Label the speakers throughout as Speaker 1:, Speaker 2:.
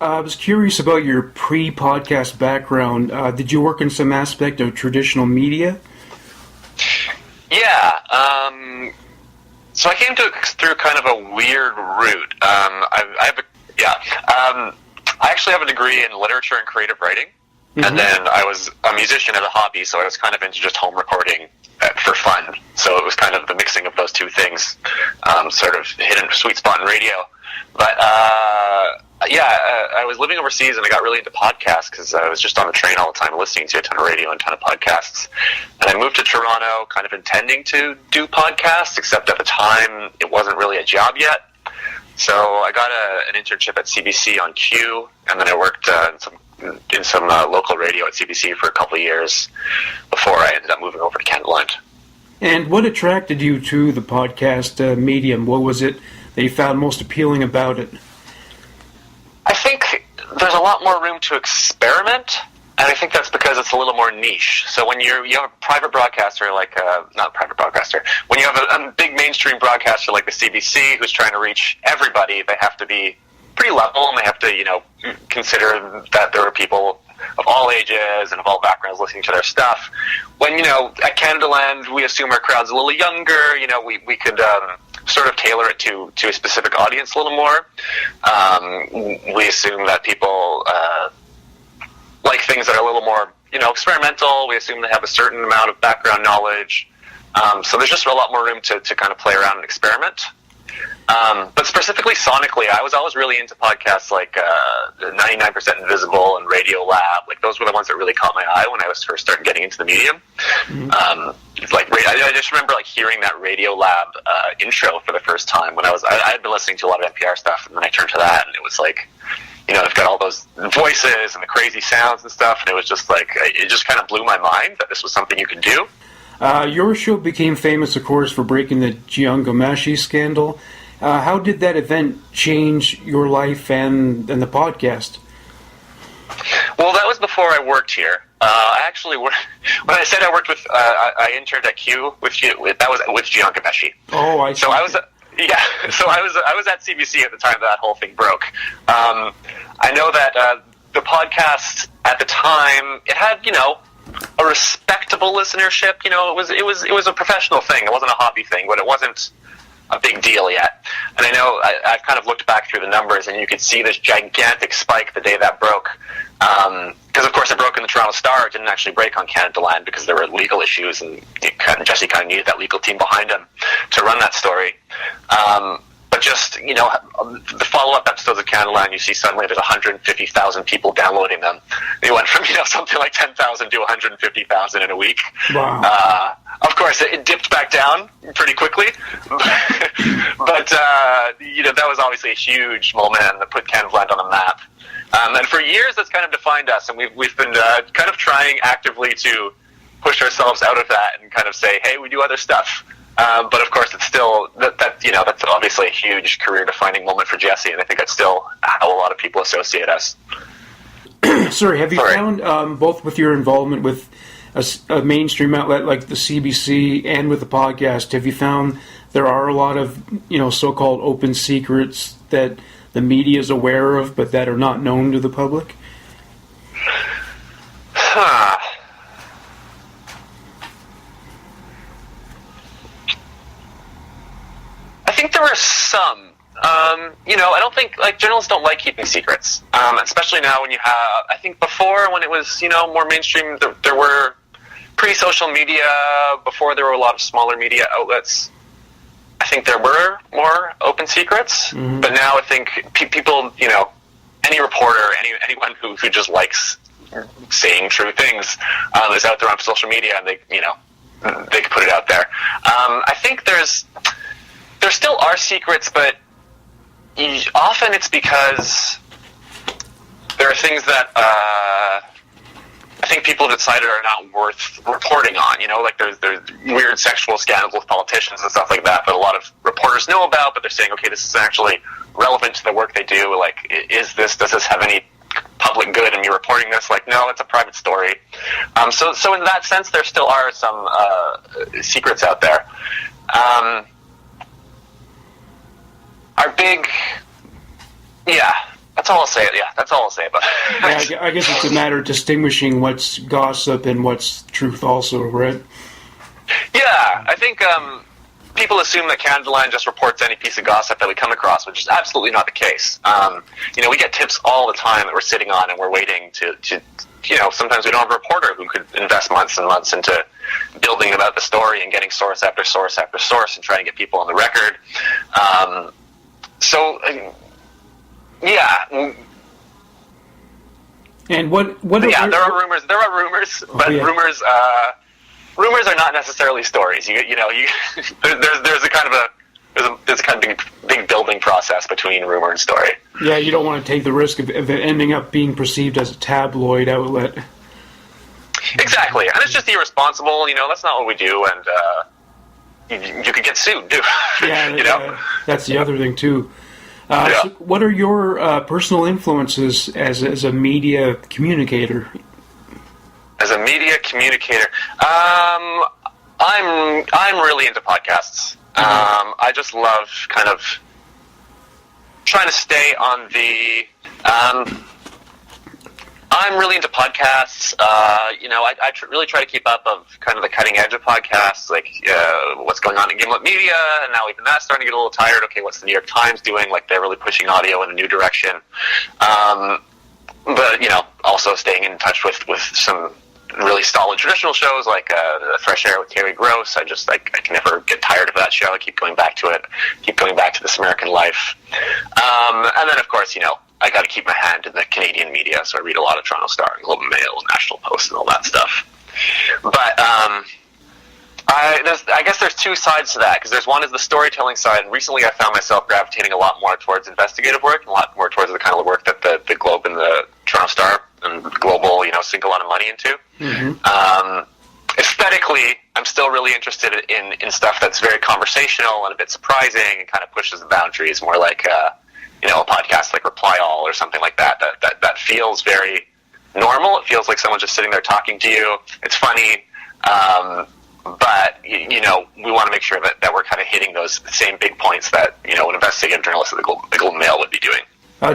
Speaker 1: I was curious about your pre-podcast background. Did you work in some aspect of traditional media?
Speaker 2: Yeah. So I came to it through kind of a weird route. I actually have a degree in literature and creative writing, and then I was a musician as a hobby, so I was kind of into just home recording for fun. So it was kind of the mixing of those two things, sort of hit a sweet spot in radio. But I was living overseas, and I got really into podcasts because I was just on the train all the time listening to a ton of radio and a ton of podcasts. And I moved to Toronto kind of intending to do podcasts, except at the time it wasn't really a job yet. So I got an internship at CBC on Q, and then I worked in some local radio at CBC for a couple of years before I ended up moving over to Canadaland.
Speaker 1: And what attracted you to the podcast medium? What was it that you found most appealing about it?
Speaker 2: I think there's a lot more room to experiment, and I think that's because it's a little more niche. So when you have a private broadcaster, like not a private broadcaster, when you have a big mainstream broadcaster like the CBC who's trying to reach everybody, they have to be pretty level, and they have to, consider that there are people of all ages and of all backgrounds listening to their stuff. When, at Canadaland, we assume our crowd's a little younger, we could sort of tailor it to a specific audience a little more. We assume that people like things that are a little more, experimental. We assume they have a certain amount of background knowledge. So there's just a lot more room to kind of play around and experiment. But specifically sonically, I was always really into podcasts like 99% Invisible and Radio Lab. Like, those were the ones that really caught my eye when I was first starting getting into the medium. I just remember hearing that Radio Lab intro for the first time when I had been listening to a lot of NPR stuff, and then I turned to that, and it was like, they've got all those voices and the crazy sounds and stuff, and it was just it just kind of blew my mind that this was something you could do.
Speaker 1: Your show became famous, of course, for breaking the Jian Ghomeshi scandal. How did that event change your life and the podcast?
Speaker 2: Well, that was before I worked here. I actually when I said I worked with, I interned at Q that was with Jian Ghomeshi.
Speaker 1: Oh, I see.
Speaker 2: So I was at CBC at the time that whole thing broke. I know that the podcast at the time, it had a respectable listenership. It was a professional thing. It wasn't a hobby thing, but it wasn't a big deal yet. And I know I've kind of looked back through the numbers, and you could see this gigantic spike the day that broke. Because, of course, it broke in the Toronto Star. It didn't actually break on Canadaland because there were legal issues, and Jesse kind of needed that legal team behind him to run that story. But just, the follow-up episodes of Canadaland, you see suddenly there's 150,000 people downloading them. They went from, something like 10,000 to 150,000 in a week.
Speaker 1: Wow.
Speaker 2: Of course, it dipped back down pretty quickly. But that was obviously a huge moment that put Canadaland on the map. And for years, that's kind of defined us, and we've been kind of trying actively to push ourselves out of that and kind of say, hey, we do other stuff. But of course, it's still that's obviously a huge career-defining moment for Jesse, and I think that's still how a lot of people associate us.
Speaker 1: Sorry, have you found both with your involvement with a mainstream outlet like the CBC and with the podcast, have you found there are a lot of so-called open secrets that the media is aware of, but that are not known to the public?
Speaker 2: I think there are some. I don't think, journalists don't like keeping secrets, especially now when you have, I think before, when it was, more mainstream, there were pre-social media, before there were a lot of smaller media outlets, I think there were more open secrets, but now I think people, any reporter, anyone who just likes saying true things is out there on social media, and they can put it out there. I think there still are secrets, but often it's because there are things that I think people have decided are not worth reporting on. There's weird sexual scandals with politicians and stuff like that a lot of reporters know about, but they're saying, okay, this is actually relevant to the work they do. Does this have any public good in me reporting this? No, it's a private story. So in that sense, there still are some secrets out there. Our big, that's all I'll say. Yeah, that's all I'll say about it.
Speaker 1: Yeah, I guess it's a matter of distinguishing what's gossip and what's truth also, right?
Speaker 2: Yeah, I think people assume that Canadaland just reports any piece of gossip that we come across, which is absolutely not the case. We get tips all the time that we're sitting on and we're waiting to sometimes we don't have a reporter who could invest months and months into building about the story and getting source after source after source and trying to get people on the record. Yeah.
Speaker 1: And what?
Speaker 2: Yeah, there are rumors. There are rumors, but rumors are not necessarily stories. There's a kind of big building process between rumor and story.
Speaker 1: Yeah, you don't want to take the risk of it ending up being perceived as a tabloid outlet.
Speaker 2: Exactly, and it's just irresponsible. That's not what we do, and you could get sued too.
Speaker 1: Yeah, that's the other thing too. So what are your personal influences as a media communicator?
Speaker 2: As a media communicator, I'm really into podcasts. I just love kind of trying to stay on the. I'm really into podcasts. I really try to keep up of kind of the cutting edge of podcasts, like what's going on in Gimlet Media, and now even that's starting to get a little tired. Okay, what's the New York Times doing? Like, they're really pushing audio in a new direction. But also staying in touch with some really solid traditional shows like Fresh Air with Terry Gross. I can never get tired of that show. I keep going back to it. Keep going back to This American Life. And then, of course, I got to keep my hand in the Canadian media, so I read a lot of Toronto Star and Globe and Mail and National Post and all that stuff. But I guess there's two sides to that, because there's one is the storytelling side, and recently I found myself gravitating a lot more towards investigative work, and a lot more towards the kind of work that the Globe and the Toronto Star and Global, sink a lot of money into. Mm-hmm. Aesthetically, I'm still really interested in stuff that's very conversational and a bit surprising and kind of pushes the boundaries, more like a podcast like Reply All or something like that feels very normal. It feels like someone's just sitting there talking to you. It's funny, but we want to make sure that we're kind of hitting those same big points that an investigative journalist at the Globe and Mail would be doing.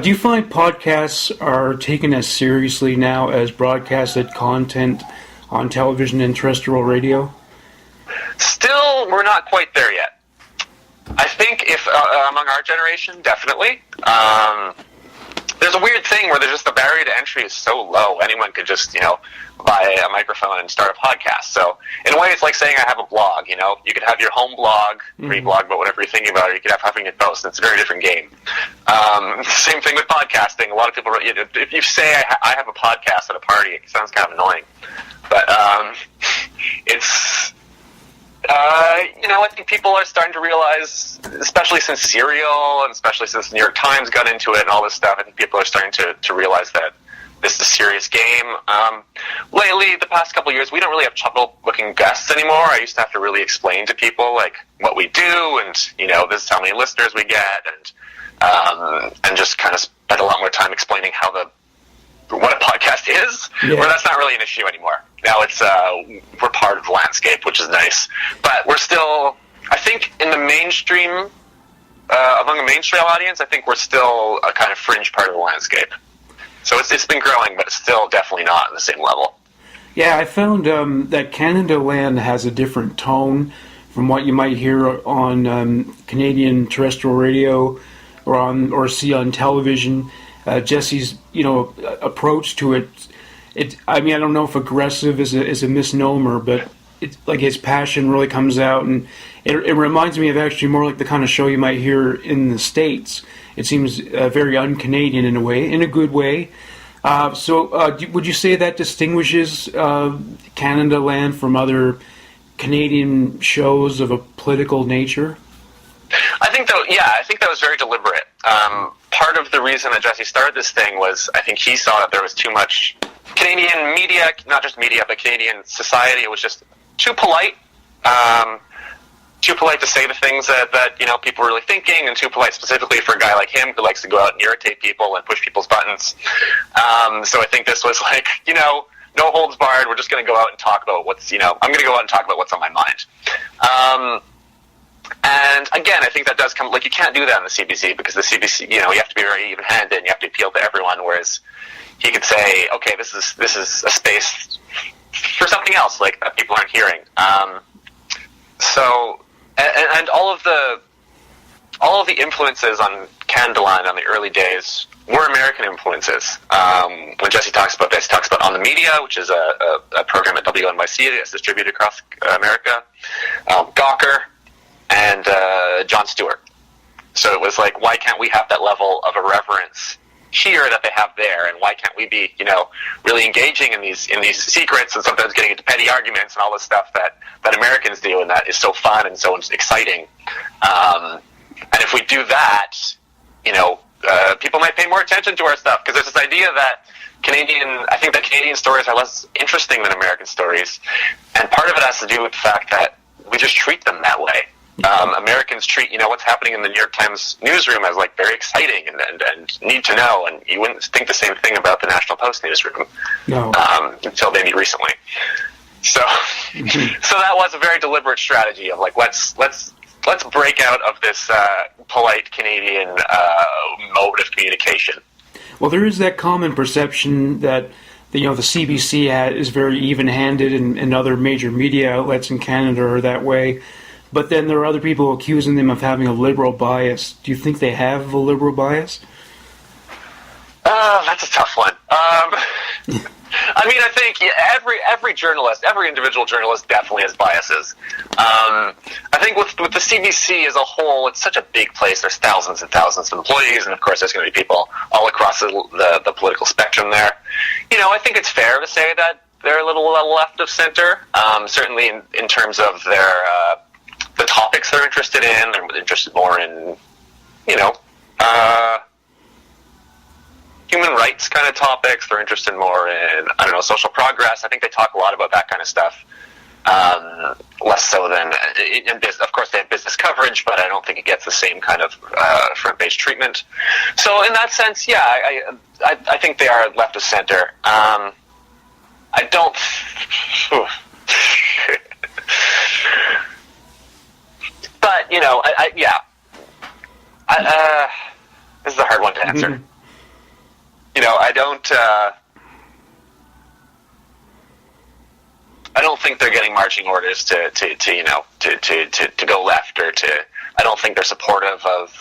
Speaker 1: Do you find podcasts are taken as seriously now as broadcasted content on television and terrestrial radio? Still,
Speaker 2: we're not quite there yet. I think if among our generation, definitely. There's a weird thing where there's just the barrier to entry is so low. Anyone could just, buy a microphone and start a podcast. So in a way, it's like saying I have a blog. You could have your home blog, free blog about whatever you're thinking about, or you could have having it post. It's a very different game. Same thing with podcasting. A lot of people, if you say I have a podcast at a party, it sounds kind of annoying. But it's. I think people are starting to realize, especially since Serial and especially since the New York Times got into it and all this stuff, I think people are starting to realize that this is a serious game. Lately, the past couple of years, we don't really have trouble-looking guests anymore. I used to have to really explain to people, like, what we do and, this is how many listeners we get and just kind of spend a lot more time explaining what a podcast is, where that's not really an issue anymore. Now it's we're part of the landscape, which is nice. But we're still, I think, in the mainstream, among the mainstream audience, I think we're still a kind of fringe part of the landscape. So it's been growing, but it's still definitely not at the same level.
Speaker 1: Yeah, I found that Canadaland has a different tone from what you might hear on Canadian terrestrial radio or see on television. Jesse's, approach to it. I don't know if aggressive is a misnomer, but it's like his passion really comes out, and it reminds me of actually more like the kind of show you might hear in the States. It seems very un-Canadian in a way, in a good way. So would you say that distinguishes Canadaland from other Canadian shows of a political nature?
Speaker 2: I think that was very deliberate. Part of the reason that Jesse started this thing was I think he saw that there was too much Canadian media, not just media, but Canadian society. It was just too polite to say the things that people were really thinking, and too polite specifically for a guy like him who likes to go out and irritate people and push people's buttons. So I think this was like, no holds barred. We're just going to go out and talk about I'm going to go out and talk about what's on my mind. And again, I think that does come, like, you can't do that in the CBC, because the CBC, you have to be very even-handed, and you have to appeal to everyone, whereas he could say, okay, this is a space for something else, like, that people aren't hearing. So, and all of the influences on Canadaland on the early days were American influences. When Jesse talks about this, he talks about On the Media, which is a program at WNYC that's distributed across America, Gawker, and Jon Stewart. So it was like, why can't we have that level of irreverence here that they have there, and why can't we be, really engaging in these secrets and sometimes getting into petty arguments and all this stuff that Americans do, and that is so fun and so exciting. And if we do that, people might pay more attention to our stuff, because there's this idea that I think that Canadian stories are less interesting than American stories, and part of it has to do with the fact that we just treat them that way. Americans treat, what's happening in the New York Times newsroom as, like, very exciting and need to know, and you wouldn't think the same thing about the National Post newsroom.
Speaker 1: No.
Speaker 2: Until maybe recently. So, so that was a very deliberate strategy of, like, let's break out of this polite Canadian mode of communication.
Speaker 1: Well, there is that common perception that the CBC is very even-handed, and other major media outlets in Canada are that way. But then there are other people accusing them of having a liberal bias. Do you think they have a liberal bias?
Speaker 2: That's a tough one. I think every journalist, every individual journalist definitely has biases. I think with the CBC as a whole, it's such a big place. There's thousands and thousands of employees, and of course there's going to be people all across the political spectrum there. I think it's fair to say that they're a little left of center, certainly in terms of their the topics they're interested in. They're interested more in, human rights kind of topics. They're interested more in, social progress. I think they talk a lot about that kind of stuff. Less so than, of course they have business coverage, but I don't think it gets the same kind of front-page treatment. So in that sense, yeah, I think they are left of center. I don't... But, this is a hard one to answer.
Speaker 1: Mm-hmm.
Speaker 2: I don't think they're getting marching orders to go left, or I don't think they're supportive of,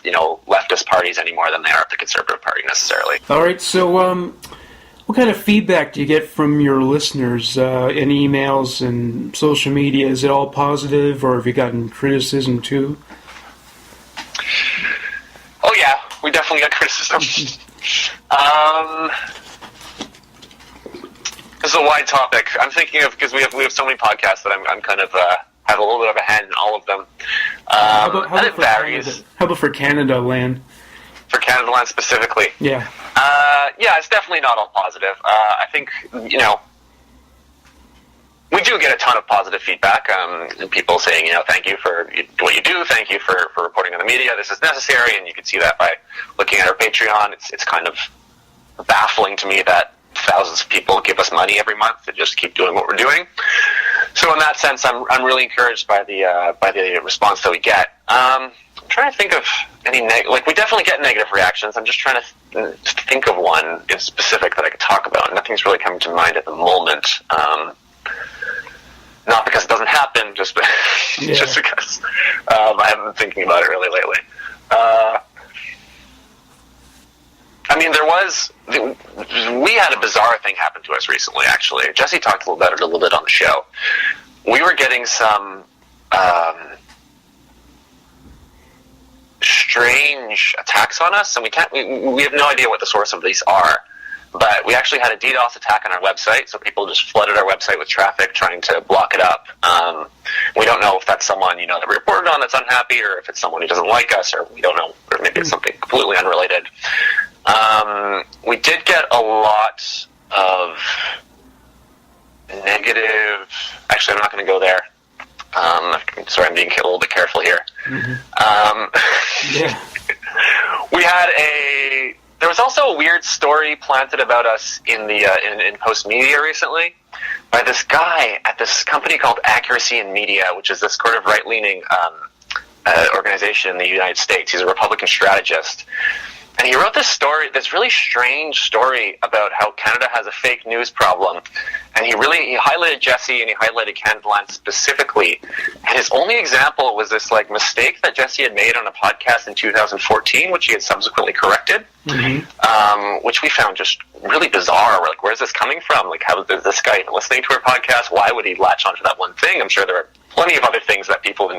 Speaker 2: leftist parties any more than they are of the Conservative Party necessarily.
Speaker 1: All right, so what kind of feedback do you get from your listeners in emails and social media? Is it all positive, or have you gotten criticism too?
Speaker 2: Oh yeah, we definitely got criticism. This is a wide topic. I'm thinking of, because we have so many podcasts that I'm kind of have a little bit of a hand in all of them. And it varies.
Speaker 1: How about for Canadaland?
Speaker 2: For Canadaland specifically?
Speaker 1: Yeah.
Speaker 2: Yeah, it's definitely not all positive. I think, we do get a ton of positive feedback. People saying, thank you for what you do. Thank you for reporting on the media. This is necessary, and you can see that by looking at our Patreon. It's kind of baffling to me that thousands of people give us money every month to just keep doing what we're doing. So in that sense, I'm really encouraged by the response that we get. I'm trying to think of any we definitely get negative reactions. I'm just trying to think of one in specific that I could talk about. Nothing's really coming to mind at the moment. Not because it doesn't happen, just just because I haven't been thinking about it really lately. We had a bizarre thing happen to us recently, actually. Jesse talked about it a little bit on the show. We were getting some strange attacks on us, and we have no idea what the source of these are. But we actually had a DDoS attack on our website, so people just flooded our website with traffic trying to block it up. We don't know if that's someone, that we reported on that's unhappy, or if it's someone who doesn't like us, or we don't know, or maybe it's something completely unrelated. We did get a lot of negative... Actually, I'm not going to go there. Sorry, I'm being a little bit careful here.
Speaker 1: Yeah.
Speaker 2: There was also a weird story planted about us in the in Post Media recently by this guy at this company called Accuracy in Media, which is this sort of right-leaning organization in the United States. He's a Republican strategist. And he wrote this really strange story about how Canada has a fake news problem. And he highlighted Jesse and he highlighted Canadaland specifically. And his only example was this like mistake that Jesse had made on a podcast in 2014, which he had subsequently corrected, which we found just really bizarre. We're like, where's this coming from? Like, how is this guy listening to our podcast? Why would he latch onto that one thing? I'm sure there are plenty of other things that people,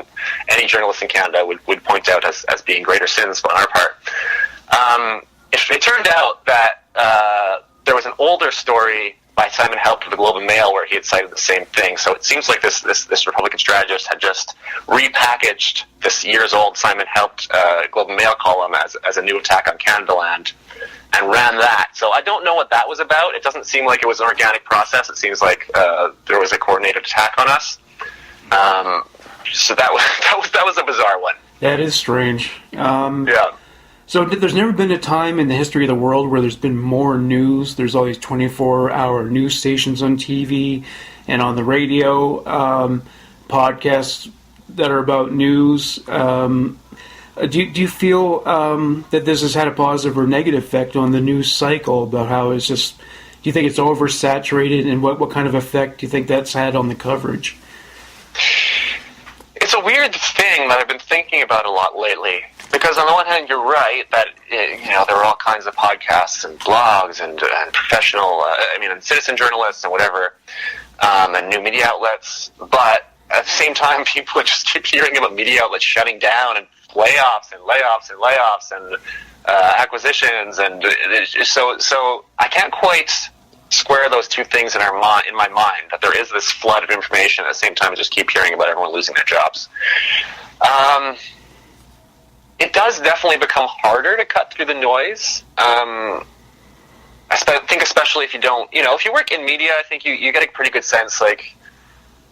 Speaker 2: any journalist in Canada would point out as being greater sins on our part. It turned out that there was an older story by Simon Helpt of the Globe and Mail where he had cited the same thing. So it seems like this Republican strategist had just repackaged this years-old Simon Helpt Globe and Mail column as a new attack on Canadaland and ran that. So I don't know what that was about. It doesn't seem like it was an organic process. It seems like there was a coordinated attack on us. So that was a bizarre one.
Speaker 1: That is strange.
Speaker 2: Yeah.
Speaker 1: So there's never been a time in the history of the world where there's been more news. There's all these 24-hour news stations on TV and on the radio, podcasts that are about news. Do you feel that this has had a positive or negative effect on the news cycle about how it's just, do you think it's oversaturated, and what kind of effect do you think that's had on the coverage?
Speaker 2: It's a weird thing that I've been thinking about a lot lately. Because on the one hand, you're right that there are all kinds of podcasts and blogs and professional, and citizen journalists and whatever, and new media outlets. But at the same time, people just keep hearing about media outlets shutting down and layoffs and acquisitions, and so I can't quite square those two things in my mind. That there is this flood of information at the same time, I just keep hearing about everyone losing their jobs. It does definitely become harder to cut through the noise. I think especially if you don't, if you work in media, I think you get a pretty good sense, like,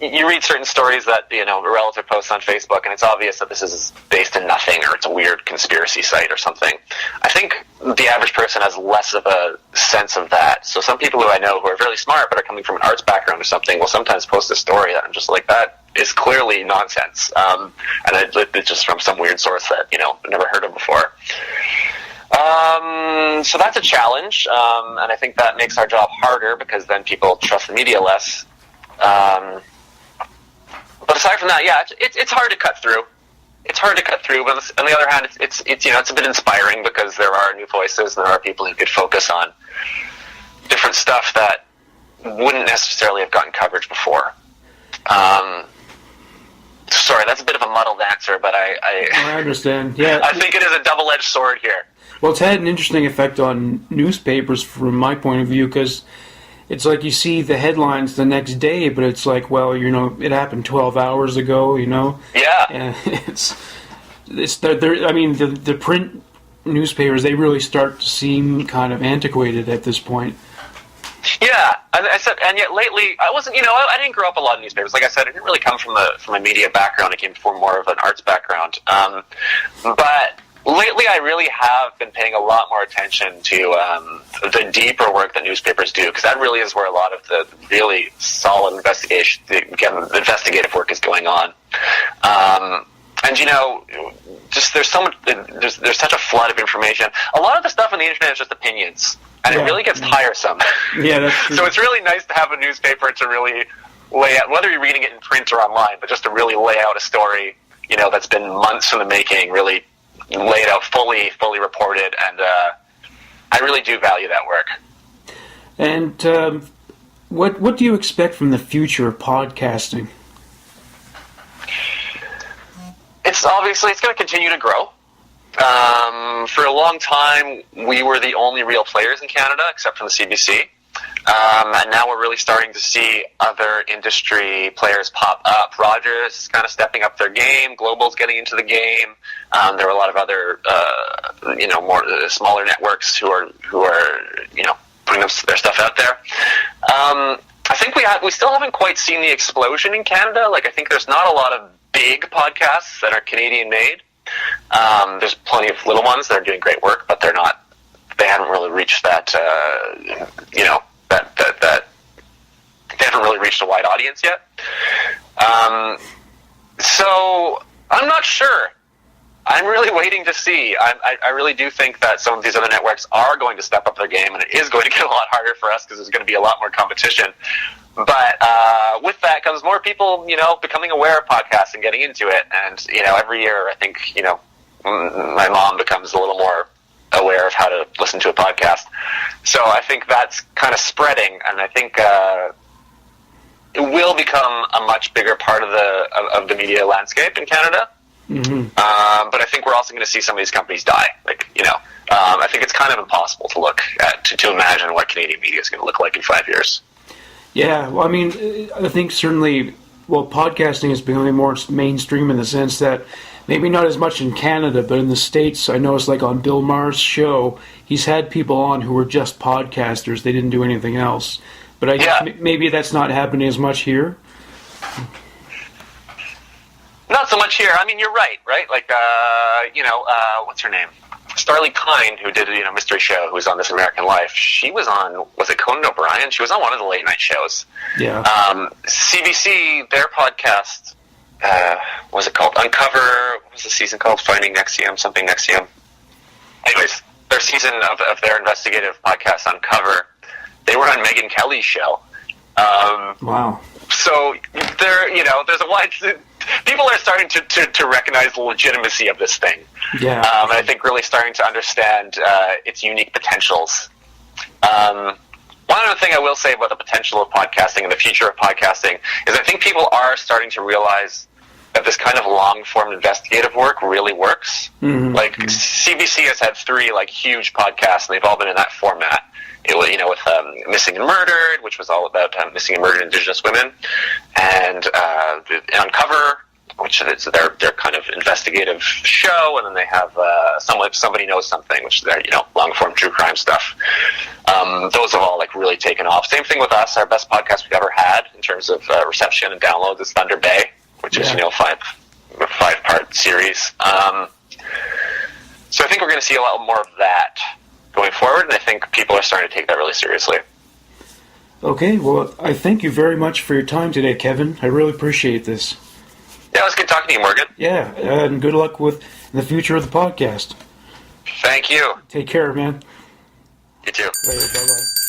Speaker 2: you read certain stories that, a relative posts on Facebook, and it's obvious that this is based in nothing, or it's a weird conspiracy site or something. I think the average person has less of a sense of that. So some people who I know who are really smart but are coming from an arts background or something will sometimes post a story that I'm just like, that is clearly nonsense. And it's just from some weird source that, I've never heard of before. So that's a challenge, and I think that makes our job harder because then people trust the media less. But aside from that, yeah, it's hard to cut through. It's hard to cut through, but on the other hand, it's a bit inspiring because there are new voices and there are people who could focus on different stuff that wouldn't necessarily have gotten coverage before. Sorry, that's a bit of a muddled answer, but I
Speaker 1: understand. Yeah,
Speaker 2: I think it is a double-edged sword here.
Speaker 1: Well, it's had an interesting effect on newspapers from my point of view because it's like you see the headlines the next day, but it's like, well, it happened 12 hours ago,
Speaker 2: Yeah.
Speaker 1: And the print newspapers, they really start to seem kind of antiquated at this point.
Speaker 2: Yeah, and yet lately, I wasn't, I didn't grow up a lot in newspapers. Like I said, I didn't really come from a media background. I came from more of an arts background. But lately, I really have been paying a lot more attention to the deeper work that newspapers do, because that really is where a lot of the really solid investigative work is going on. And just there's such a flood of information. A lot of the stuff on the internet is just opinions, and it really gets tiresome.
Speaker 1: Yeah, that's true.
Speaker 2: So it's really nice to have a newspaper to really lay out, whether you're reading it in print or online, but just to really lay out a story, that's been months in the making, really laid out fully reported, and I really do value that work.
Speaker 1: And what do you expect from the future of podcasting?
Speaker 2: It's going to continue to grow. For a long time, we were the only real players in Canada, except for the CBC. And now we're really starting to see other industry players pop up. Rogers is kind of stepping up their game. Global's getting into the game. There are a lot of other, more smaller networks who are putting their stuff out there. I think we still haven't quite seen the explosion in Canada. Like, I think there's not a lot of big podcasts that are Canadian made. There's plenty of little ones that are doing great work, but they haven't really reached that, they haven't really reached a wide audience yet. So I'm not sure. I'm really waiting to see. I really do think that some of these other networks are going to step up their game, and it is going to get a lot harder for us because there's going to be a lot more competition. But with that comes more people, becoming aware of podcasts and getting into it. And, every year I think, my mom becomes a little more aware of how to listen to a podcast. So I think that's kind of spreading, and I think it will become a much bigger part of the media landscape in Canada. Mm-hmm. But I think we're also going to see some of these companies die. I think it's kind of impossible to look at to imagine what Canadian media is going to look like in 5 years.
Speaker 1: Yeah, well, I mean, I think certainly, podcasting is becoming more mainstream in the sense that maybe not as much in Canada, but in the States, I noticed like on Bill Maher's show, he's had people on who were just podcasters. They didn't do anything else. But I guess maybe that's not happening as much here.
Speaker 2: Not so much here. I mean, you're right? Like, what's her name? Starlee Kine, who did a mystery show, who was on This American Life. She was on, was it Conan O'Brien? She was on one of the late night shows. Yeah. CBC, their podcast, what was it called? Uncover, what was the season called? Finding Nexium, something Nexium. Anyways, their season of their investigative podcast, Uncover, they were on Megyn Kelly's show.
Speaker 1: Wow.
Speaker 2: So there's a wide. People are starting to recognize the legitimacy of this thing.
Speaker 1: Yeah.
Speaker 2: And I think really starting to understand its unique potentials. One other thing I will say about the potential of podcasting and the future of podcasting is I think people are starting to realize that this kind of long-form investigative work really works. Mm-hmm. Like, CBC has had 3 huge podcasts, and they've all been in that format. It was, with Missing and Murdered, which was all about missing and murdered Indigenous women, and Uncover, which is their kind of investigative show, and then they have Somebody Knows Something, which is their long-form true crime stuff. Those have all really taken off. Same thing with us. Our best podcast we've ever had in terms of reception and downloads is Thunder Bay, which is 5-part series. So I think we're going to see a lot more of that going forward, and I think people are starting to take that really seriously.
Speaker 1: Okay, well, I thank you very much for your time today, Kevin. I really appreciate this.
Speaker 2: Yeah, it was good talking to you, Morgan.
Speaker 1: Yeah, and good luck with the future of the podcast.
Speaker 2: Thank you.
Speaker 1: Take care, man.
Speaker 2: You too.
Speaker 1: Later, bye-bye.